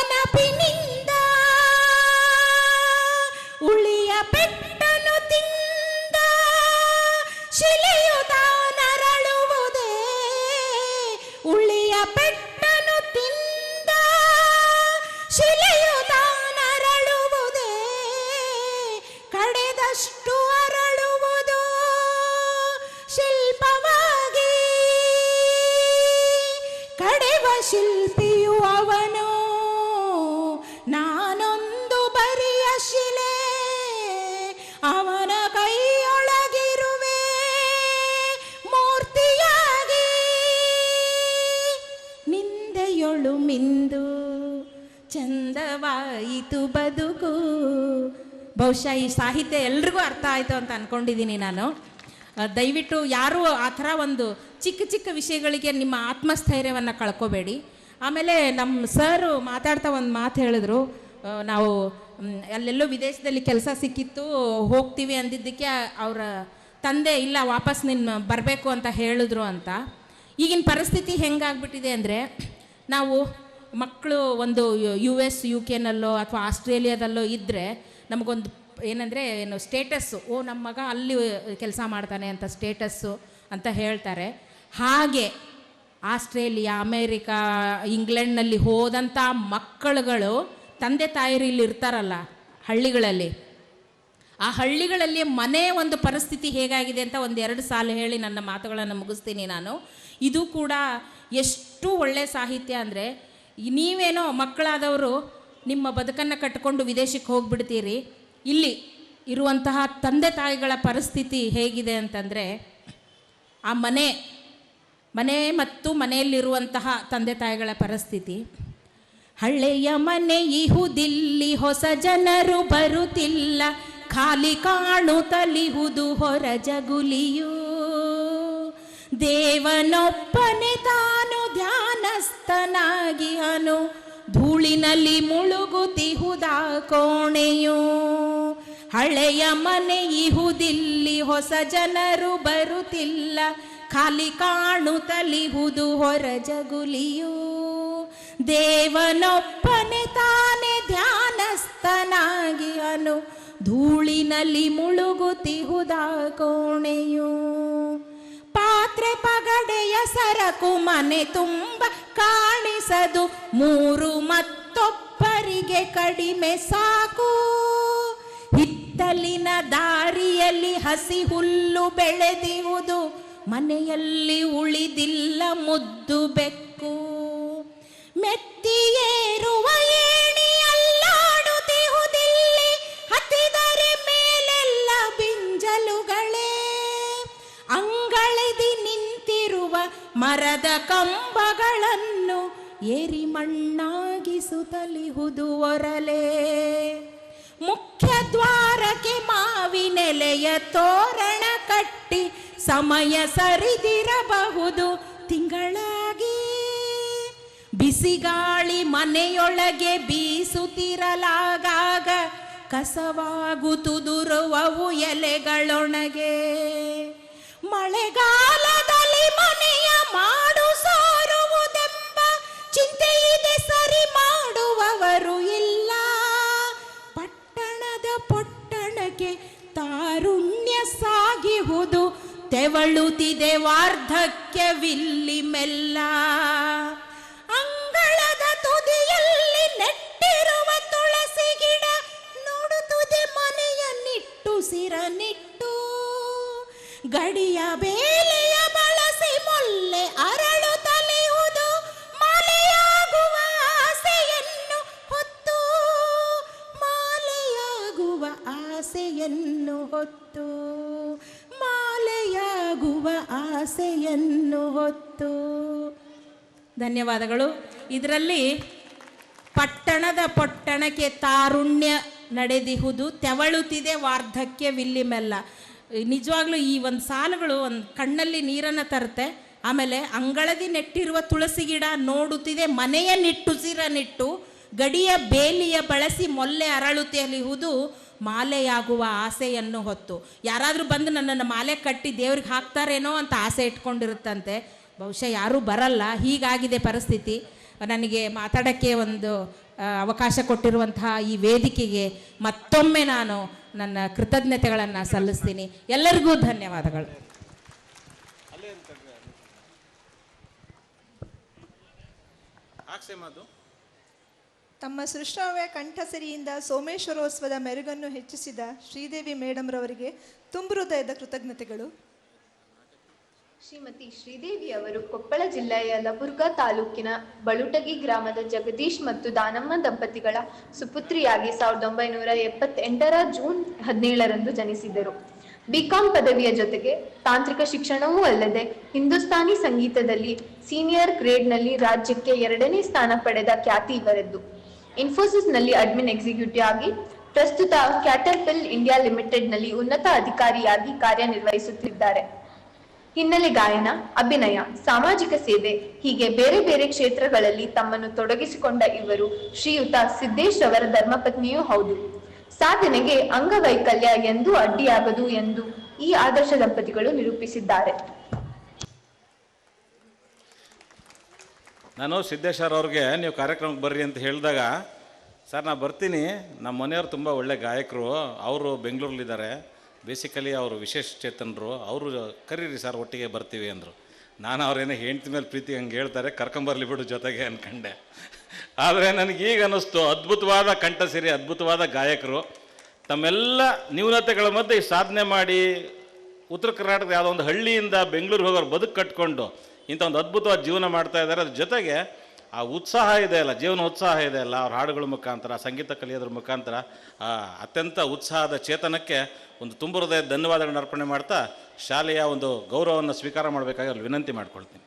ನೆನಪಿನಿಂದ ಉಳಿಯ ಪೆಟ್ಟನು ತಿಂದ ಶಿಲೆಯು ತಾನರಳುವುದೇ ಉಳಿಯ ಪೆಟ್ಟನು ತಿಂದ ಶಿಲೆಯು ತಾನರಳುವುದೇ ಕಡೆದಷ್ಟು ಅರಳುವುದು ಶಿಲ್ಪವಾಗಿ ಕಡೆವ ಶಿಲ್ಪಿಯು ಅವನು ನಾನೊಂದು ಬರಿಯ ಶಿಲೆ ಅವನ ಕೈಯೊಳಗಿರುವೆ ಮೂರ್ತಿಯಾಗಿ ನಿಂದೆಯೊಳು ಮಿಂದು ಚಂದವಾಯಿತು ಬದುಕು. ಬಹುಶಃ ಈ ಸಾಹಿತ್ಯ ಎಲ್ರಿಗೂ ಅರ್ಥ ಆಯಿತು ಅಂತ ಅಂದ್ಕೊಂಡಿದ್ದೀನಿ ನಾನು. ದಯವಿಟ್ಟು ಯಾರೂ ಆ ಥರ ಒಂದು ಚಿಕ್ಕ ಚಿಕ್ಕ ವಿಷಯಗಳಿಗೆ ನಿಮ್ಮ ಆತ್ಮಸ್ಥೈರ್ಯವನ್ನು ಕಳ್ಕೊಬೇಡಿ. ಆಮೇಲೆ ನಮ್ಮ ಸರು ಮಾತಾಡ್ತಾ ಒಂದು ಮಾತು ಹೇಳಿದ್ರು, ನಾವು ಅಲ್ಲೆಲ್ಲೋ ವಿದೇಶದಲ್ಲಿ ಕೆಲಸ ಸಿಕ್ಕಿತ್ತು ಹೋಗ್ತೀವಿ ಅಂದಿದ್ದಕ್ಕೆ ಅವರ ತಂದೆ ಇಲ್ಲ ವಾಪಸ್ ನೀನು ಬರಬೇಕು ಅಂತ ಹೇಳಿದ್ರು ಅಂತ. ಈಗಿನ ಪರಿಸ್ಥಿತಿ ಹೆಂಗಾಗ್ಬಿಟ್ಟಿದೆ ಅಂದರೆ, ನಾವು ಮಕ್ಕಳು ಒಂದು US UK ಅಥವಾ ಆಸ್ಟ್ರೇಲಿಯಾದಲ್ಲೋ ಇದ್ದರೆ ನಮಗೊಂದು ಏನಂದರೆ ಏನು ಸ್ಟೇಟಸ್ಸು, ಓ ನಮ್ಮ ಮಗ ಅಲ್ಲಿ ಕೆಲಸ ಮಾಡ್ತಾನೆ ಅಂತ ಸ್ಟೇಟಸ್ಸು ಅಂತ ಹೇಳ್ತಾರೆ. ಹಾಗೆ ಆಸ್ಟ್ರೇಲಿಯಾ, ಅಮೇರಿಕಾ, ಇಂಗ್ಲೆಂಡ್ನಲ್ಲಿ ಹೋದಂಥ ಮಕ್ಕಳುಗಳು ತಂದೆ ತಾಯಿರು ಇಲ್ಲಿ ಇರ್ತಾರಲ್ಲ ಹಳ್ಳಿಗಳಲ್ಲಿ, ಆ ಹಳ್ಳಿಗಳಲ್ಲಿ ಮನೆ ಒಂದು ಪರಿಸ್ಥಿತಿ ಹೇಗಾಗಿದೆ ಅಂತ ಒಂದೆರಡು ಸಾಲು ಹೇಳಿ ನನ್ನ ಮಾತುಗಳನ್ನು ಮುಗಿಸ್ತೀನಿ ನಾನು. ಇದು ಕೂಡ ಎಷ್ಟು ಒಳ್ಳೆಯ ಸಾಹಿತ್ಯ ಅಂದರೆ, ನೀವೇನೋ ಮಕ್ಕಳಾದವರು ನಿಮ್ಮ ಬದುಕನ್ನು ಕಟ್ಟಿಕೊಂಡು ವಿದೇಶಕ್ಕೆ ಹೋಗಿಬಿಡ್ತೀರಿ. ಇಲ್ಲಿ ಇರುವಂತಹ ತಂದೆ ತಾಯಿಗಳ ಪರಿಸ್ಥಿತಿ ಹೇಗಿದೆ ಅಂತಂದರೆ, ಆ ಮನೆ ಮತ್ತು ಮನೆಯಲ್ಲಿರುವಂತಹ ತಂದೆ ತಾಯಿಗಳ ಪರಿಸ್ಥಿತಿ. ಹಳೆಯ ಮನೆ ಇಹುದಿಲ್ಲಿ, ಹೊಸ ಜನರು ಬರುತ್ತಿಲ್ಲ, ಖಾಲಿ ಕಾಣುತ್ತಲಿಹುದು ಹೊರ ಜಗುಲಿಯು. ದೇವನೊಪ್ಪನೆ ತಾನು ಧ್ಯಾನಸ್ಥನಾಗಿ ಅನು, ಧೂಳಿನಲ್ಲಿ ಮುಳುಗುತ್ತಿಹುದ ಕೋಣೆಯು. ಹಳೆಯ ಮನೆ ಇಹುದಿಲ್ಲಿ, ಹೊಸ ಜನರು ಬರುತ್ತಿಲ್ಲ, ಖಾಲಿ ಕಾಣುತ್ತಲಿಹುದು ಹೊರ ಜಗುಲಿಯು. ದೇವನೊಪ್ಪನೆ ತಾನೇ ಧ್ಯಾನಸ್ಥನಾಗಿ ಅನು, ಧೂಳಿನಲ್ಲಿ ಮುಳುಗುತ್ತಿಹುದ ಕೋಣೆಯು. ಪಾತ್ರೆ ಪಗಡೆಯ ಸರಕು ಮನೆ ತುಂಬ ಕಾಣಿಸದು, ಮೂರು ಮತ್ತೊಬ್ಬರಿಗೆ ಕಡಿಮೆ ಸಾಕು. ಹಿತ್ತಲಿನ ದಾರಿಯಲ್ಲಿ ಹಸಿ ಹುಲ್ಲು ಬೆಳೆದಿರುವುದು, ಮನೆಯಲ್ಲಿ ಉಳಿದಿಲ್ಲ ಮುದ್ದು ಬೆಕ್ಕು. ಮೆತ್ತಿಯೇರುವ ಏಣಿ ಅಲ್ಲಾಡುತ್ತಿಹುದಿಲ್ಲಿ, ಹತ್ತಿದರೆ ಮೇಲೆಲ್ಲ ಬಿಂಜಲುಗಳೇ. ಅಂಗಳದಿ ನಿಂತಿರುವ ಮರದ ಕಂಬಗಳನ್ನು ಏರಿ ಮಣ್ಣಾಗಿಸುತ್ತಲಿಹುದು ಒರಲೆ. ಮುಖ್ಯ ದ್ವಾರಕ್ಕೆ ಮಾವಿನೆಲೆಯ ತೋರಣ ಕಟ್ಟಿ ಸಮಯ ಸರಿದಿರಬಹುದು ತಿಂಗಳಾಗಿ. ಬಿಸಿಗಾಳಿ ಮನೆಯೊಳಗೆ ಬೀಸುತ್ತಿರಲಾಗಾಗ ಕಸವಾಗುತ್ತುದುರುವವು ಎಲೆಗಳೊಣಗೆ. ಮಳೆಗಾಲದಲ್ಲಿ ಮನೆಯ ಮಾಡು ಸಾರುವುದೆಂಬ ಚಿಂತೆ ಇದೆ, ಸರಿ ಮಾಡುವವರು ಇಲ್ಲ. ಪಟ್ಟಣದ ಪೊಟ್ಟಣಕ್ಕೆ ತಾರುಣ್ಯ ಸಾಗಿಹುದು, ತೆವಳುತ್ತಿದೆ ವಾರ್ಧಕ್ಯವಿಲ್ಲಿ ಮೆಲ್ಲ. ಅಂಗಳದ ತುದಿಯಲ್ಲಿ ನೆಟ್ಟಿರುವ ತುಳಸಿ ಗಿಡ ನೋಡುತ್ತದೆ ಮನೆಯ ನಿಟ್ಟು ಸಿರನಿಟ್ಟು. ಗಡಿಯ ಬೇಲೆಯ ಬಳಸಿ ಮೊಲ್ಲೆ ಅರಳುತ್ತಲಿಹುದು, ಮಾಲೆಯಾಗುವ ಆಸೆಯನ್ನು ಹೊತ್ತು. ಮಾಲೆಯಾಗುವ ಆಸೆಯನ್ನು ಹೊತ್ತು, ಮಾಲೆಯಾಗುವ ಆಸೆಯನ್ನು ಹೊತ್ತು. ಧನ್ಯವಾದಗಳು. ಇದರಲ್ಲಿ ಪಟ್ಟಣದ ಪೊಟ್ಟಣಕ್ಕೆ ತಾರುಣ್ಯ ನಡೆದಿಹುದು, ತೆವಳುತ್ತಿದೆ ವಾರ್ಧಕ್ಯವಿಲ್ಲಿ ಮೆಲ್ಲ. ನಿಜವಾಗ್ಲೂ ಈ ಒಂದು ಸಾಲುಗಳು ಒಂದು ಕಣ್ಣಲ್ಲಿ ನೀರನ್ನು ತರುತ್ತೆ. ಆಮೇಲೆ ಅಂಗಳದಿ ನೆಟ್ಟಿರುವ ತುಳಸಿ ಗಿಡ ನೋಡುತ್ತಿದೆ ಮನೆಯ ನಿಟ್ಟುಸಿರ ನಿಟ್ಟು, ಗಡಿಯ ಬೇಲಿಯ ಬಳಸಿ ಮೊಲ್ಲೆ ಅರಳುತ್ತಲಿಹುದು, ಮಾಲೆಯಾಗುವ ಆಸೆಯನ್ನು ಹೊತ್ತು. ಯಾರಾದರೂ ಬಂದು ನನ್ನನ್ನು ಮಾಲೆ ಕಟ್ಟಿ ದೇವ್ರಿಗೆ ಹಾಕ್ತಾರೇನೋ ಅಂತ ಆಸೆ ಇಟ್ಕೊಂಡಿರುತ್ತಂತೆ. ಬಹುಶಃ ಯಾರೂ ಬರಲ್ಲ, ಹೀಗಾಗಿದೆ ಪರಿಸ್ಥಿತಿ. ನನಗೆ ಮಾತಾಡೋಕ್ಕೆ ಒಂದು ಅವಕಾಶ ಕೊಟ್ಟಿರುವಂತಹ ಈ ವೇದಿಕೆಗೆ ಮತ್ತೊಮ್ಮೆ ನಾನು ನನ್ನ ಕೃತಜ್ಞತೆಗಳನ್ನು ಸಲ್ಲಿಸ್ತೀನಿ. ಎಲ್ಲರಿಗೂ ಧನ್ಯವಾದಗಳು. ತಮ್ಮ ಸೃಷ್ಟಾವ್ಯ ಕಂಠಸರಿಯಿಂದ ಸೋಮೇಶ್ವರೋತ್ಸವದ ಮೆರುಗನ್ನು ಹೆಚ್ಚಿಸಿದ ಶ್ರೀದೇವಿ ಮೇಡಮ್ರವರಿಗೆ ತುಂಬು ಹೃದಯದ ಕೃತಜ್ಞತೆಗಳು. ಶ್ರೀಮತಿ ಶ್ರೀದೇವಿ ಅವರು ಕೊಪ್ಪಳ ಜಿಲ್ಲೆಯ ಯಲಬುರ್ಗಾ ತಾಲೂಕಿನ ಬಳುಟಗಿ ಗ್ರಾಮದ ಜಗದೀಶ್ ಮತ್ತು ದಾನಮ್ಮ ದಂಪತಿಗಳ ಸುಪುತ್ರಿಯಾಗಿ 1978 ಜೂನ್ 17ರಂದು ಜನಿಸಿದರು. ಬಿಕಾಂ ಪದವಿಯ ಜೊತೆಗೆ ತಾಂತ್ರಿಕ ಶಿಕ್ಷಣವೂ ಅಲ್ಲದೆ ಹಿಂದೂಸ್ತಾನಿ ಸಂಗೀತದಲ್ಲಿ ಸೀನಿಯರ್ ಗ್ರೇಡ್ನಲ್ಲಿ ರಾಜ್ಯಕ್ಕೆ 2ನೇ ಸ್ಥಾನ ಪಡೆದ ಖ್ಯಾತಿ ಇವರದ್ದು. ಇನ್ಫೋಸಿಸ್ನಲ್ಲಿ ಅಡ್ಮಿನ್ ಎಕ್ಸಿಕ್ಯೂಟಿವ್ ಆಗಿ, ಪ್ರಸ್ತುತ ಕ್ಯಾಟರ್ಪಿಲ್ ಇಂಡಿಯಾ ಲಿಮಿಟೆಡ್ನಲ್ಲಿ ಉನ್ನತ ಅಧಿಕಾರಿಯಾಗಿ ಕಾರ್ಯನಿರ್ವಹಿಸುತ್ತಿದ್ದಾರೆ. ಹಿನ್ನೆಲೆ ಗಾಯನ, ಅಭಿನಯ, ಸಾಮಾಜಿಕ ಸೇವೆ ಹೀಗೆ ಬೇರೆ ಬೇರೆ ಕ್ಷೇತ್ರಗಳಲ್ಲಿ ತಮ್ಮನ್ನು ತೊಡಗಿಸಿಕೊಂಡ ಇವರು ಶ್ರೀಯುತ ಸಿದ್ದೇಶ್ ಅವರ ಧರ್ಮಪತ್ನಿಯೂ ಹೌದು. ಸಾಧನೆಗೆ ಅಂಗವೈಕಲ್ಯ ಎಂದೂ ಅಡ್ಡಿಯಾಗದು ಎಂದು ಈ ಆದರ್ಶ ದಂಪತಿಗಳು ನಿರೂಪಿಸಿದ್ದಾರೆ. ನಾನು ಸಿದ್ದೇಶ್ವರ್ ಅವ್ರಿಗೆ ನೀವು ಕಾರ್ಯಕ್ರಮಕ್ಕೆ ಬರ್ರಿ ಅಂತ ಹೇಳಿದಾಗ, ಸರ್ ನಾ ಬರ್ತೀನಿ, ನಮ್ಮ ಮನೆಯವರು ತುಂಬ ಒಳ್ಳೆ ಗಾಯಕರು, ಅವರು ಬೆಂಗಳೂರಲ್ಲಿದ್ದಾರೆ, ಬೇಸಿಕಲಿ ಅವರು ವಿಶೇಷ ಚೇತನರು, ಅವರು ಕರೀರಿ ಸರ್ ಒಟ್ಟಿಗೆ ಬರ್ತೀವಿ ಅಂದರು. ನಾನು ಅವ್ರೇನೋ ಹೆಂಡ್ತಿ ಮೇಲೆ ಪ್ರೀತಿ ಹಂಗೆ ಹೇಳ್ತಾರೆ, ಕರ್ಕೊಂಬರ್ಲಿ ಬಿಡು ಜೊತೆಗೆ ಅಂದ್ಕೊಂಡೆ. ಆದರೆ ನನಗೀಗ ಅನ್ನಿಸ್ತು, ಅದ್ಭುತವಾದ ಕಂಠಸಿರಿ, ಅದ್ಭುತವಾದ ಗಾಯಕರು, ತಮ್ಮೆಲ್ಲ ನ್ಯೂನತೆಗಳ ಮಧ್ಯೆ ಸಾಧನೆ ಮಾಡಿ ಉತ್ತರ ಕರ್ನಾಟಕದ ಯಾವುದೋ ಒಂದು ಹಳ್ಳಿಯಿಂದ ಬೆಂಗಳೂರಿಗೆ ಹೋಗೋರು ಬದುಕು ಕಟ್ಕೊಂಡು ಇಂಥ ಒಂದು ಅದ್ಭುತವಾದ ಜೀವನ ಮಾಡ್ತಾ ಇದ್ದಾರೆ. ಅದ್ರ ಜೊತೆಗೆ ಆ ಉತ್ಸಾಹ ಇದೆ ಅಲ್ಲ, ಜೀವನ ಉತ್ಸಾಹ ಇದೆ ಅಲ್ಲ, ಅವ್ರ ಹಾಡುಗಳ ಮುಖಾಂತರ, ಸಂಗೀತ ಕಲಿಯೋದ್ರ ಮುಖಾಂತರ ಅತ್ಯಂತ ಉತ್ಸಾಹದ ಚೇತನಕ್ಕೆ ಒಂದು ತುಂಬ ಹೃದಯದ ಧನ್ಯವಾದಗಳನ್ನು ಅರ್ಪಣೆ ಮಾಡ್ತಾ ಶಾಲೆಯ ಒಂದು ಗೌರವವನ್ನು ಸ್ವೀಕಾರ ಮಾಡಬೇಕಾಗಿ ಅಲ್ಲಿ ವಿನಂತಿ ಮಾಡ್ಕೊಳ್ತೀನಿ.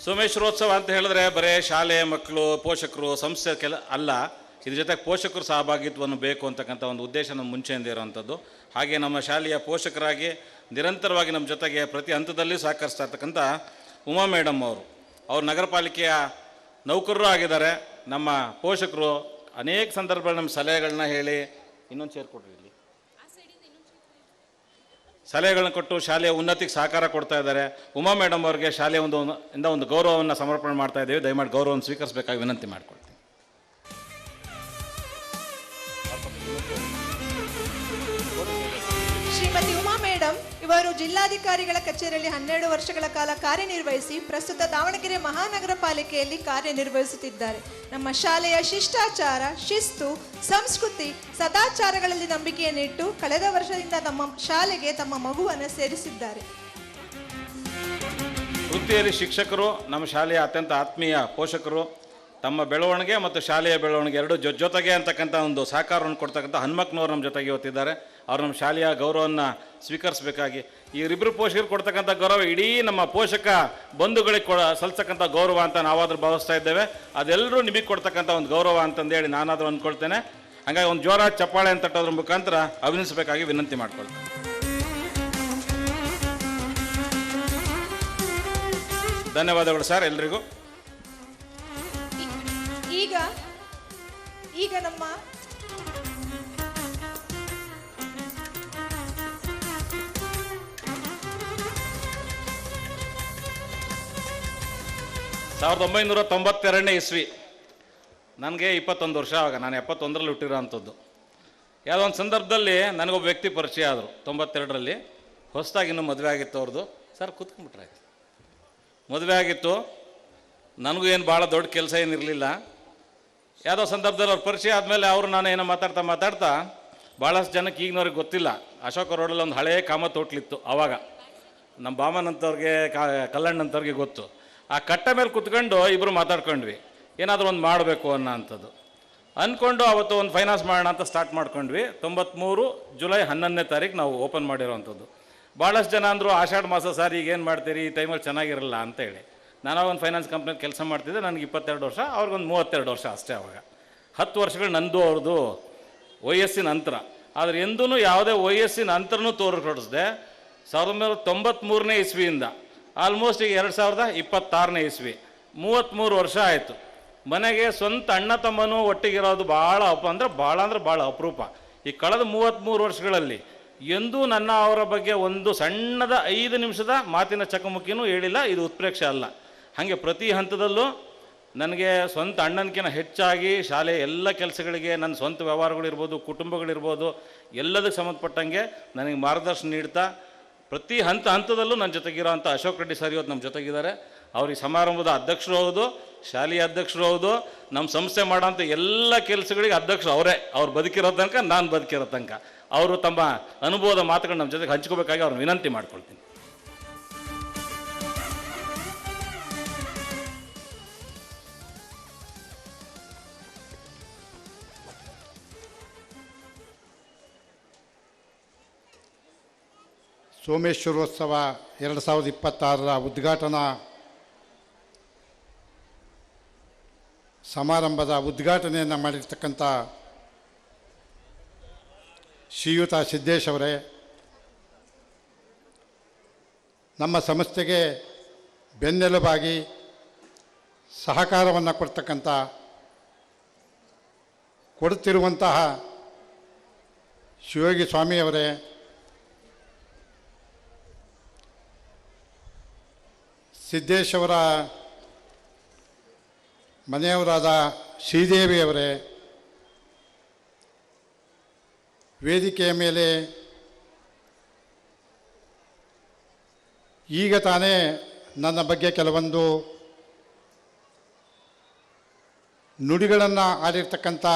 ಸೋಮೇಶ್ವರೋತ್ಸವ ಅಂತ ಹೇಳಿದ್ರೆ ಬರೀ ಶಾಲೆ ಮಕ್ಕಳು, ಪೋಷಕರು, ಸಂಸ್ಥೆ ಅಲ್ಲ, ಇದ್ರ ಜೊತೆಗೆ ಪೋಷಕರು ಸಹಭಾಗಿತ್ವವನ್ನು ಬೇಕು ಅಂತಕ್ಕಂಥ ಒಂದು ಉದ್ದೇಶ ನಮ್ಮ ಮುಂಚೆಯಿಂದ ಇರೋವಂಥದ್ದು. ಹಾಗೆ ನಮ್ಮ ಶಾಲೆಯ ಪೋಷಕರಾಗಿ ನಿರಂತರವಾಗಿ ನಮ್ಮ ಜೊತೆಗೆ ಪ್ರತಿ ಹಂತದಲ್ಲಿ ಸಹಕರಿಸ್ತಾ ಇರ್ತಕ್ಕಂಥ ಉಮಾ ಮೇಡಮ್ ಅವರು ನಗರ ಪಾಲಿಕೆಯ ನೌಕರರು ಆಗಿದ್ದಾರೆ. ನಮ್ಮ ಪೋಷಕರು ಅನೇಕ ಸಂದರ್ಭಗಳಲ್ಲಿ ನಮ್ಮ ಸಲಹೆಗಳನ್ನ ಹೇಳಿ, ಇನ್ನೊಂದು ಸೇರಿಕೊಡ್ರಿ, ಇಲ್ಲಿ ಸಲಹೆಗಳನ್ನ ಕೊಟ್ಟು ಶಾಲೆಯ ಉನ್ನತಿಗೆ ಸಹಕಾರ ಕೊಡ್ತಾ ಇದ್ದಾರೆ. ಉಮಾ ಮೇಡಮ್ ಅವರಿಗೆ ಶಾಲೆಯ ಒಂದು ಗೌರವವನ್ನು ಸಮರ್ಪಣೆ ಮಾಡ್ತಾ ಇದ್ದೇವೆ. ದಯಮಾಡಿ ಗೌರವವನ್ನು ಸ್ವೀಕರಿಸಬೇಕಾಗಿ ವಿನಂತಿ ಮಾಡಿಕೊಡ್ತೀನಿ. ಶ್ರೀಮತಿ ಉಮಾ ಮೇಡಮ್ ಇವರು ಜಿಲ್ಲಾಧಿಕಾರಿಗಳ ಕಚೇರಿಯಲ್ಲಿ 12 ವರ್ಷಗಳ ಕಾಲ ಕಾರ್ಯನಿರ್ವಹಿಸಿ ಪ್ರಸ್ತುತ ದಾವಣಗೆರೆ ಮಹಾನಗರ ಪಾಲಿಕೆಯಲ್ಲಿ ಕಾರ್ಯನಿರ್ವಹಿಸುತ್ತಿದ್ದಾರೆ. ನಮ್ಮ ಶಾಲೆಯ ಶಿಷ್ಟಾಚಾರ, ಶಿಸ್ತು, ಸಂಸ್ಕೃತಿ, ಸದಾಚಾರಗಳಲ್ಲಿ ನಂಬಿಕೆಯನ್ನಿಟ್ಟು ಕಳೆದ ವರ್ಷದಿಂದ ನಮ್ಮ ಶಾಲೆಗೆ ತಮ್ಮ ಮಗುವನ್ನು ಸೇರಿಸಿದ್ದಾರೆ. ವೃತ್ತಿಯಲ್ಲಿ ಶಿಕ್ಷಕರು, ನಮ್ಮ ಶಾಲೆಯ ಅತ್ಯಂತ ಆತ್ಮೀಯ ಪೋಷಕರು, ತಮ್ಮ ಬೆಳವಣಿಗೆ ಮತ್ತು ಶಾಲೆಯ ಬೆಳವಣಿಗೆ ಎರಡು ಜೊತೆಗೆ ಅಂತಕ್ಕಂಥ ಒಂದು ಸಹಕಾರವನ್ನು ಕೊಡ್ತಕ್ಕಂಥ ಹನುಮಕ್ನವ್ರು ನಮ್ಮ ಜೊತೆಗೆ ಇವತ್ತಿದ್ದಾರೆ. ಅವರು ನಮ್ಮ ಶಾಲೆಯ ಗೌರವವನ್ನು ಸ್ವೀಕರಿಸಬೇಕಾಗಿ, ಇವರಿಬ್ಬರು ಪೋಷಕರು ಕೊಡ್ತಕ್ಕಂಥ ಗೌರವ ಇಡೀ ನಮ್ಮ ಪೋಷಕ ಬಂಧುಗಳಿಗೆ ಸಲ್ಲಿಸ್ತಕ್ಕಂಥ ಗೌರವ ಅಂತ ನಾವಾದರೂ ಭಾವಿಸ್ತಾ ಇದ್ದೇವೆ. ಅದೆಲ್ಲರೂ ನಿಮಗೆ ಕೊಡ್ತಕ್ಕಂಥ ಒಂದು ಗೌರವ ಅಂತಂದೇಳಿ ನಾನಾದರೂ ಅಂದ್ಕೊಳ್ತೇನೆ. ಹಾಗಾಗಿ ಒಂದು ಜೋರ ಚಪ್ಪಾಳೆ ಅಂತ ತಟ್ಟೋದ್ರ ಮುಖಾಂತರ ಅಭಿನಯಿಸಬೇಕಾಗಿ ವಿನಂತಿ ಮಾಡ್ಕೊಳ್ತೇನೆ. ಧನ್ಯವಾದಗಳು ಸರ್ ಎಲ್ರಿಗೂ. ಈಗ ನಮ್ಮ 1992ನೇ ಇಸ್ವಿ, ನನಗೆ 21 ವರ್ಷ. ಆವಾಗ ನಾನು 71ರಲ್ಲಿ ಹುಟ್ಟಿರೋ ಅಂಥದ್ದು. ಯಾವುದೋ ಒಂದು ಸಂದರ್ಭದಲ್ಲಿ ನನಗೊಬ್ಬ ವ್ಯಕ್ತಿ ಪರಿಚಯ ಆದರು. 92ರಲ್ಲಿ ಹೊಸದಾಗಿ ಇನ್ನೂ ಮದುವೆ ಆಗಿತ್ತು ಅವ್ರದ್ದು. ಸರ್ ಕೂತ್ಕೊಂಡ್ಬಿಟ್ರೆ, ಮದುವೆ ಆಗಿತ್ತು. ನನಗೂ ಏನು ಭಾಳ ದೊಡ್ಡ ಕೆಲಸ ಏನಿರಲಿಲ್ಲ. ಯಾವುದೋ ಸಂದರ್ಭದಲ್ಲಿ ಅವ್ರ ಪರಿಚಯ ಆದಮೇಲೆ ಅವರು ನಾನು ಏನೋ ಮಾತಾಡ್ತಾ ಭಾಳಷ್ಟು ಜನಕ್ಕೆ ಈಗಿನವ್ರಿಗೆ ಗೊತ್ತಿಲ್ಲ, ಅಶೋಕ ರೋಡಲ್ಲಿ ಒಂದು ಹಳೆಯ ಕಾಮತ್ ಹೋಟ್ಲಿತ್ತು. ಆವಾಗ ನಮ್ಮ ಬಾಮನಂತವ್ರಿಗೆ, ಕಲ್ಲಣ್ಣಂತವ್ರಿಗೆ ಗೊತ್ತು. ಆ ಕಟ್ಟ ಮೇಲೆ ಕುತ್ಕೊಂಡು ಇಬ್ಬರು ಮಾತಾಡ್ಕೊಂಡ್ವಿ, ಏನಾದರೂ ಒಂದು ಮಾಡಬೇಕು ಅನ್ನೋ ಅಂಥದ್ದು ಅಂದ್ಕೊಂಡು ಅವತ್ತು ಒಂದು ಫೈನಾನ್ಸ್ ಮಾಡೋಣ ಅಂತ ಸ್ಟಾರ್ಟ್ ಮಾಡ್ಕೊಂಡ್ವಿ. 93 ಜುಲೈ 11ನೇ ತಾರೀಕು ನಾವು ಓಪನ್ ಮಾಡಿರೋವಂಥದ್ದು. ಭಾಳಷ್ಟು ಜನ ಅಂದರು ಆಷಾಢ ಮಾಸ ಸರ್ ಈಗೇನು ಮಾಡ್ತೀರಿ, ಈ ಟೈಮಲ್ಲಿ ಚೆನ್ನಾಗಿರಲ್ಲ ಅಂತೇಳಿ. ನಾನು ಒಂದು ಫೈನಾನ್ಸ್ ಕಂಪ್ನಿಯಲ್ಲಿ ಕೆಲಸ ಮಾಡ್ತಿದ್ದೆ, ನನಗೆ 22 ವರ್ಷ, ಅವ್ರಿಗೊಂದು 32 ವರ್ಷ ಅಷ್ಟೇ. ಅವಾಗ 10 ವರ್ಷಗಳು ನಂದು ಅವ್ರದ್ದು ವಯಸ್ಸಿನ ಅಂತರ. ಆದರೆ ಎಂದೂ ಯಾವುದೇ ವಯಸ್ಸಿನ ಅಂತರನೂ ತೋರಿಸ್ಕೊಡಿಸ್ದೆ 1993ನೇ ಇಸ್ವಿಯಿಂದ ಆಲ್ಮೋಸ್ಟ್ ಈಗ 2026ನೇ ಇಸ್ವಿ 33 ವರ್ಷ ಆಯಿತು. ಮನೆಗೆ ಸ್ವಂತ ಅಣ್ಣ ತಮ್ಮನೂ ಒಟ್ಟಿಗಿರೋದು ಭಾಳ ಭಾಳ ಅಪರೂಪ. ಈ ಕಳೆದ 33 ವರ್ಷಗಳಲ್ಲಿ ಎಂದೂ ನನ್ನ ಅವರ ಬಗ್ಗೆ ಒಂದು ಸಣ್ಣದ 5 ನಿಮಿಷದ ಮಾತಿನ ಚಕಮಕಿನೂ ಹೇಳಿಲ್ಲ. ಇದು ಉತ್ಪ್ರೇಕ್ಷೆ ಅಲ್ಲ. ಹಾಗೆ ಪ್ರತಿ ಹಂತದಲ್ಲೂ ನನಗೆ ಸ್ವಂತ ಅಣ್ಣನಕಿಂತ ಹೆಚ್ಚಾಗಿ ಶಾಲೆ ಎಲ್ಲ ಕೆಲಸಗಳಿಗೆ, ನನ್ನ ಸ್ವಂತ ವ್ಯವಹಾರಗಳಿರ್ಬೋದು, ಕುಟುಂಬಗಳಿರ್ಬೋದು, ಎಲ್ಲದಕ್ಕೆ ಸಂಬಂಧಪಟ್ಟಂಗೆ ನನಗೆ ಮಾರ್ಗದರ್ಶನ ನೀಡ್ತಾ ಪ್ರತಿ ಹಂತದಲ್ಲೂ ನನ್ನ ಜೊತೆಗಿರೋ ಅಂಥ ಅಶೋಕ್ ರೆಡ್ಡಿ ಸರ್ ಇವತ್ತು ನಮ್ಮ ಜೊತೆಗಿದ್ದಾರೆ. ಅವ್ರಿಗೆ ಸಮಾರಂಭದ ಅಧ್ಯಕ್ಷರು ಹೌದು, ಶಾಲೆಯ ಅಧ್ಯಕ್ಷರು ಹೌದು, ನಮ್ಮ ಸಂಸ್ಥೆ ಮಾಡೋಂಥ ಎಲ್ಲ ಕೆಲಸಗಳಿಗೆ ಅಧ್ಯಕ್ಷರು ಅವರೇ. ಅವ್ರು ಬದುಕಿರೋ ತನಕ, ನಾನು ಬದುಕಿರೋ ತನಕ ಅವರು ತಮ್ಮ ಅನುಭವದ ಮಾತುಗಳು ನಮ್ಮ ಜೊತೆಗೆ ಹಂಚ್ಕೋಬೇಕಾಗಿ ಅವ್ರನ್ನ ವಿನಂತಿ ಮಾಡ್ಕೊಳ್ತೀನಿ. ಸೋಮೇಶ್ವರೋತ್ಸವ 2026ರ ಉದ್ಘಾಟನಾ ಸಮಾರಂಭದ ಉದ್ಘಾಟನೆಯನ್ನು ಮಾಡಿರ್ತಕ್ಕಂಥ ಶ್ರೀಯುತ ಸಿದ್ದೇಶ್ ಅವರೇ, ನಮ್ಮ ಸಂಸ್ಥೆಗೆ ಬೆನ್ನೆಲುಬಾಗಿ ಸಹಕಾರವನ್ನು ಕೊಡುತ್ತಿರುವಂತಹ ಶಿವಯೋಗಿ ಸ್ವಾಮಿಯವರೇ, ಸಿದ್ದೇಶವರ ಮನೆಯವರಾದ ಶ್ರೀದೇವಿಯವರೇ, ವೇದಿಕೆಯ ಮೇಲೆ ಈಗ ತಾನೇ ನನ್ನ ಬಗ್ಗೆ ಕೆಲವೊಂದು ನುಡಿಗಳನ್ನು ಆಡಿರ್ತಕ್ಕಂಥ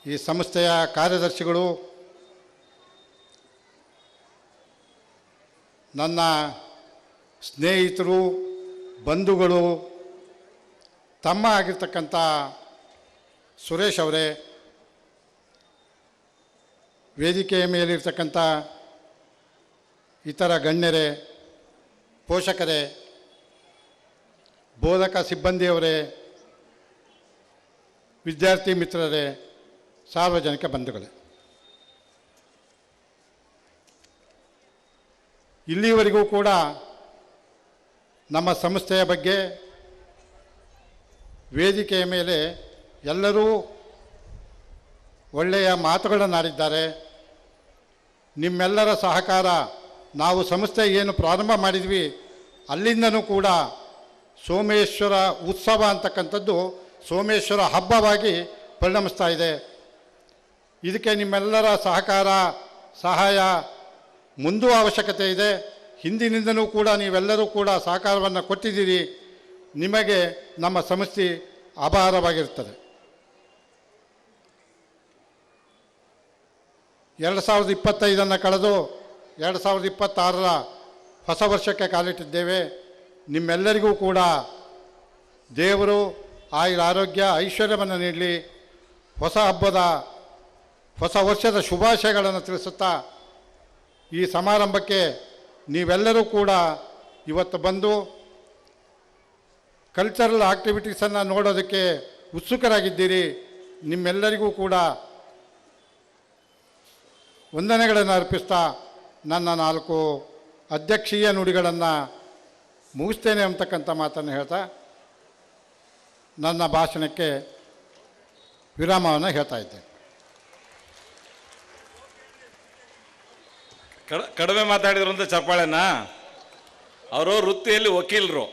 ಈ ಸಂಸ್ಥೆಯ ಕಾರ್ಯದರ್ಶಿಗಳು, ನನ್ನ ಸ್ನೇಹಿತರು, ಬಂಧುಗಳು, ತಮ್ಮ ಆಗಿರ್ತಕ್ಕಂಥ ಸುರೇಶ್ ಅವರೇ, ವೇದಿಕೆಯ ಮೇಲಿರ್ತಕ್ಕಂಥ ಇತರ ಗಣ್ಯರೇ, ಪೋಷಕರೇ, ಬೋಧಕ ಸಿಬ್ಬಂದಿಯವರೇ, ವಿದ್ಯಾರ್ಥಿ ಮಿತ್ರರೇ, ಸಾರ್ವಜನಿಕ ಬಂಧುಗಳೇ, ಇಲ್ಲಿವರೆಗೂ ಕೂಡ ನಮ್ಮ ಸಂಸ್ಥೆಯ ಬಗ್ಗೆ ವೇದಿಕೆಯ ಮೇಲೆ ಎಲ್ಲರೂ ಒಳ್ಳೆಯ ಮಾತುಗಳನ್ನಾಡಿದ್ದಾರೆ. ನಿಮ್ಮೆಲ್ಲರ ಸಹಕಾರ, ನಾವು ಸಂಸ್ಥೆ ಏನು ಪ್ರಾರಂಭ ಮಾಡಿದ್ವಿ ಅಲ್ಲಿಂದನೂ ಕೂಡ ಸೋಮೇಶ್ವರ ಉತ್ಸವ ಅಂತಕ್ಕಂಥದ್ದು ಸೋಮೇಶ್ವರ ಹಬ್ಬವಾಗಿ ಪರಿಣಮಿಸ್ತಾ ಇದೆ. ಇದಕ್ಕೆ ನಿಮ್ಮೆಲ್ಲರ ಸಹಕಾರ, ಸಹಾಯ ಮುಂದೂ ಅವಶ್ಯಕತೆ ಇದೆ. ಹಿಂದಿನಿಂದನೂ ಕೂಡ ನೀವೆಲ್ಲರೂ ಕೂಡ ಸಹಕಾರವನ್ನು ಕೊಟ್ಟಿದ್ದೀರಿ. ನಿಮಗೆ ನಮ್ಮ ಸಂಸ್ಥೆ ಆಭಾರವಾಗಿರುತ್ತದೆ. 2025 ಕಳೆದು 2026ರ ಹೊಸ ವರ್ಷಕ್ಕೆ ಕಾಲಿಟ್ಟಿದ್ದೇವೆ. ನಿಮ್ಮೆಲ್ಲರಿಗೂ ಕೂಡ ದೇವರು ಆಯುರ ಆರೋಗ್ಯ ಐಶ್ವರ್ಯವನ್ನು ನೀಡಲಿ. ಹೊಸ ವರ್ಷದ ಶುಭಾಶಯಗಳನ್ನು ತಿಳಿಸುತ್ತಾ ಈ ಸಮಾರಂಭಕ್ಕೆ ನೀವೆಲ್ಲರೂ ಕೂಡ ಇವತ್ತು ಬಂದು ಕಲ್ಚರಲ್ ಆಕ್ಟಿವಿಟೀಸನ್ನು ನೋಡೋದಕ್ಕೆ ಉತ್ಸುಕರಾಗಿದ್ದೀರಿ. ನಿಮ್ಮೆಲ್ಲರಿಗೂ ಕೂಡ ವಂದನೆಗಳನ್ನು ಅರ್ಪಿಸ್ತಾ ನನ್ನ 4 ಅಧ್ಯಕ್ಷೀಯ ನುಡಿಗಳನ್ನು ಮುಗಿಸ್ತೇನೆ ಅಂತಕ್ಕಂಥ ಮಾತನ್ನು ಹೇಳ್ತಾ ನನ್ನ ಭಾಷಣಕ್ಕೆ ವಿರಾಮವನ್ನು ಹೇಳ್ತಾ ಇದ್ದೇನೆ. ಕಡಿಮೆ ಮಾತಾಡಿದ್ರು ಅಂತ ಚಪ್ಪಾಳೆನಾ? ಅವರು ವೃತ್ತಿಯಲ್ಲಿ ವಕೀಲರು.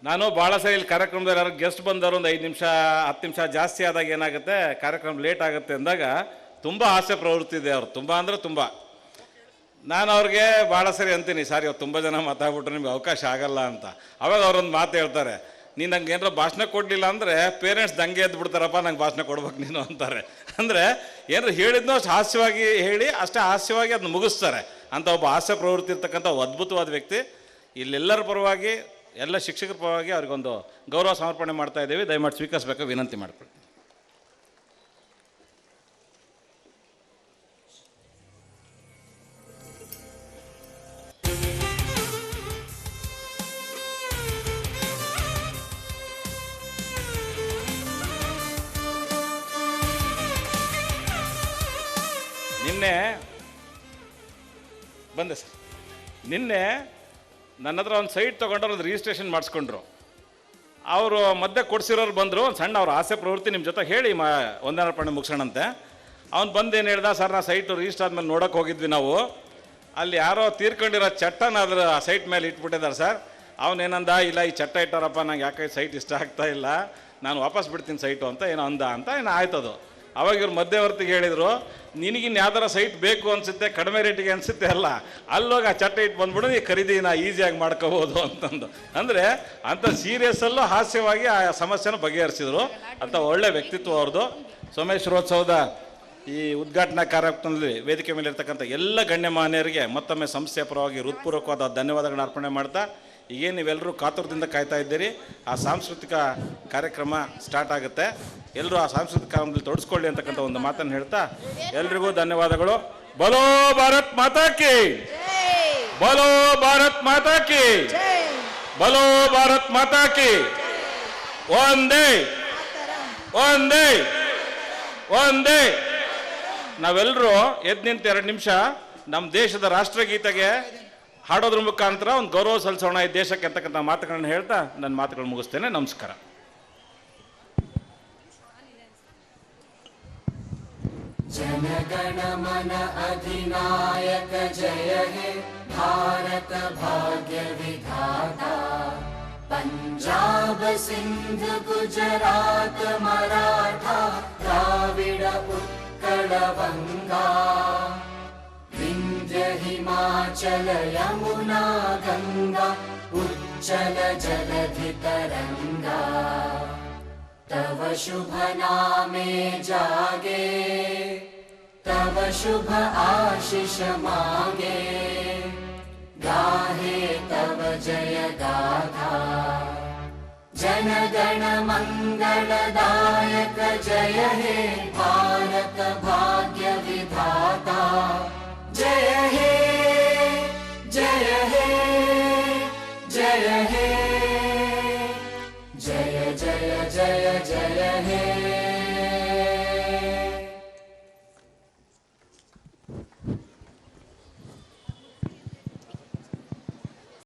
ನಾನು ಭಾಳ ಸರಿ ಇಲ್ಲಿ ಕಾರ್ಯಕ್ರಮದಲ್ಲಿ ಯಾರು ಗೆಸ್ಟ್ ಬಂದವರು ಒಂದು 5 ನಿಮಿಷ 10 ನಿಮಿಷ ಜಾಸ್ತಿ ಆದಾಗ ಏನಾಗುತ್ತೆ, ಕಾರ್ಯಕ್ರಮ ಲೇಟ್ ಆಗುತ್ತೆ ಅಂದಾಗ ತುಂಬ ಹಾಸ್ಯ ಪ್ರವೃತ್ತಿ ಇದೆ ಅವ್ರು, ತುಂಬ ಅಂದರೆ ತುಂಬ. ನಾನು ಅವ್ರಿಗೆ ಭಾಳ ಸರಿ ಅಂತೀನಿ, ಸರ್ ಇವತ್ತು ತುಂಬ ಜನ ಮಾತಾಡ್ಬಿಟ್ರೆ ನಿಮ್ಗೆ ಅವಕಾಶ ಆಗಲ್ಲ ಅಂತ. ಅವಾಗ ಅವರೊಂದು ಮಾತು ಹೇಳ್ತಾರೆ, ನೀನು ನಂಗೆ ಏನಾರ ಭಾಷಣ ಕೊಡಲಿಲ್ಲ ಅಂದರೆ ಪೇರೆಂಟ್ಸ್ ದಂಗೆ ಎದ್ದು ಬಿಡ್ತಾರಪ್ಪ, ನಂಗೆ ಭಾಷಣ ಕೊಡ್ಬೇಕು ನೀನು ಅಂತಾರೆ. ಅಂದರೆ ಏನಾರು ಹೇಳಿದ್ನೋ ಅಷ್ಟು ಹಾಸ್ಯವಾಗಿ ಹೇಳಿ ಅಷ್ಟೇ ಹಾಸ್ಯವಾಗಿ ಅದನ್ನ ಮುಗಿಸ್ತಾರೆ ಅಂತ ಒಬ್ಬ ಹಾಸ್ಯ ಪ್ರವೃತ್ತಿ ಇರ್ತಕ್ಕಂಥ ಅದ್ಭುತವಾದ ವ್ಯಕ್ತಿ. ಇಲ್ಲೆಲ್ಲರ ಪರವಾಗಿ ಎಲ್ಲ ಶಿಕ್ಷಕರ ಪರವಾಗಿ ಅವ್ರಿಗೊಂದು ಗೌರವ ಸಮರ್ಪಣೆ ಮಾಡ್ತಾ ಇದ್ದೀವಿ. ದಯಮಾಡಿ ಸ್ವೀಕರಿಸಬೇಕು ವಿನಂತಿ ಮಾಡ್ಕೊಳ್ತೀನಿ. ನಿನ್ನೆ ಬಂದೆ ಸರ್, ನಿನ್ನೆ ನನ್ನ ಹತ್ರ ಒಂದು ಸೈಟ್ ತೊಗೊಂಡ್ರು, ಒಂದು ರಿಜಿಸ್ಟ್ರೇಷನ್ ಮಾಡಿಸ್ಕೊಂಡ್ರು. ಅವರು ಮಧ್ಯೆ ಕೊಡ್ಸಿರೋರು ಬಂದರು, ಒಂದು ಸಣ್ಣ ಅವ್ರ ಆಸೆ ಪ್ರವೃತ್ತಿ ನಿಮ್ಮ ಜೊತೆ ಹೇಳಿ ವಂದನಾರ್ಪಣೆ ಮುಗಿಸೋಣಂತೆ. ಅವ್ನು ಬಂದೇನು ಹೇಳ್ದ, ಸರ್ ನಾ ಸೈಟು ರಿಜಿಸ್ಟರ್ ಆದಮೇಲೆ ನೋಡೋಕೆ ಹೋಗಿದ್ವಿ ನಾವು, ಅಲ್ಲಿ ಯಾರೋ ತೀರ್ಕೊಂಡಿರೋ ಚಟ್ಟನ ಅದ್ರ ಸೈಟ್ ಮೇಲೆ ಇಟ್ಬಿಟ್ಟಿದ್ದಾರೆ ಸರ್. ಅವನೇನಂದ, ಇಲ್ಲ ಈ ಚಟ್ಟ ಇಟ್ಟಾರಪ್ಪ, ನಂಗೆ ಯಾಕೆ ಸೈಟ್ ಇಷ್ಟ ಆಗ್ತಾ ಇಲ್ಲ, ನಾನು ವಾಪಸ್ ಬಿಡ್ತೀನಿ ಸೈಟು ಅಂತ ಏನೋ ಅಂದ ಅಂತ ಏನೋ ಆಯ್ತದು. ಅವಾಗ ಇವ್ರು ಮಧ್ಯವರ್ತಿಗೆ ಹೇಳಿದರು, ನಿನಗಿನ್ನು ಯಾವ್ದಾರ ಸೈಟ್ ಬೇಕು ಅನಿಸುತ್ತೆ, ಕಡಿಮೆ ರೇಟಿಗೆ ಅನಿಸುತ್ತೆ ಅಲ್ಲ, ಅಲ್ಲೋಗಿ ಆ ಚಟ್ಟ ಇಟ್ಟು ಬಂದ್ಬಿಡು, ಈ ಖರೀದಿನ ಈಸಿಯಾಗಿ ಮಾಡ್ಕೋಬೋದು ಅಂತಂದು. ಅಂದರೆ ಅಂಥ ಸೀರಿಯಸ್ಸಲ್ಲೂ ಹಾಸ್ಯವಾಗಿ ಆ ಸಮಸ್ಯೆನ ಬಗೆಹರಿಸಿದ್ರು. ಅಂತ ಒಳ್ಳೆ ವ್ಯಕ್ತಿತ್ವ ಅವ್ರದ್ದು. ಸೋಮೇಶ್ವರೋತ್ಸವದ ಈ ಉದ್ಘಾಟನಾ ಕಾರ್ಯಕ್ರಮದಲ್ಲಿ ವೇದಿಕೆ ಮೇಲೆ ಇರ್ತಕ್ಕಂಥ ಎಲ್ಲ ಗಣ್ಯಮಾನ್ಯರಿಗೆ ಮತ್ತೊಮ್ಮೆ ಸಂಸ್ಥೆಯ ಪರವಾಗಿ ಹೃತ್ಪೂರ್ವಕವಾದ ಧನ್ಯವಾದಗಳನ್ನ ಅರ್ಪಣೆ ಮಾಡ್ತಾ, ಈಗೇನು ನೀವೆಲ್ಲರೂ ಕಾತುರದಿಂದ ಕಾಯ್ತಾ ಇದ್ದೀರಿ, ಆ ಸಾಂಸ್ಕೃತಿಕ ಕಾರ್ಯಕ್ರಮ ಸ್ಟಾರ್ಟ್ ಆಗುತ್ತೆ. ಎಲ್ಲರೂ ಆ ಸಾಂಸ್ಕೃತಿಕ ಕಾರ್ಯಕ್ರಮದಲ್ಲಿ ತೊಡಸ್ಕೊಳ್ಳಿ ಅಂತಕ್ಕಂಥ ಒಂದು ಮಾತನ್ನು ಹೇಳ್ತಾ ಎಲ್ರಿಗೂ ಧನ್ಯವಾದಗಳು. ಬಲೋ ಭಾರತ್ ಮಾತಾ ಕಿ, ಬಲೋ ಭಾರತ್ ಮಾತಾ ಕಿ, ಬಲೋ ಭಾರತ್ ಮಾತಾ ಕಿ. ಒಂದೇ ಒಂದೇ ಒಂದೇ. ನಾವೆಲ್ಲರೂ ಎದ್ದು ನಿಂತು 2 ನಿಮಿಷ ನಮ್ಮ ದೇಶದ ರಾಷ್ಟ್ರಗೀತೆಗೆ ಹಾಡೋದ್ರ ಮುಖಾಂತರ ಒಂದು ಗೌರವ ಸಲ್ಲಿಸೋಣ ಈ ದೇಶಕ್ಕೆ ಅಂತಕ್ಕಂಥ ಮಾತುಗಳನ್ನು ಹೇಳ್ತಾ ನನ್ನ ಮಾತುಗಳನ್ನು ಮುಗಿಸ್ತೇನೆ. ನಮಸ್ಕಾರ. ಜನಗಣ ಮನ ಅಧಿನಾಯಕ ಜಯ ಹೇ ಭಾರತ ಭಾಗ್ಯ ವಿಧಾತ. पंजाब सिंध गुजरात मराठा द्राविड उत्कल बंगा. विंध्य हिमाचल यमुना गंगा उच्चल जलधि तरंगा. तव शुभ नामे जागे, तव शुभ आशीष मागे. गाहे तव जय गाथा. जनगण मंगलदायक जय हे भारत भाग्य विधाता. जय हे जय हे जय हे जय जय जय जय हे.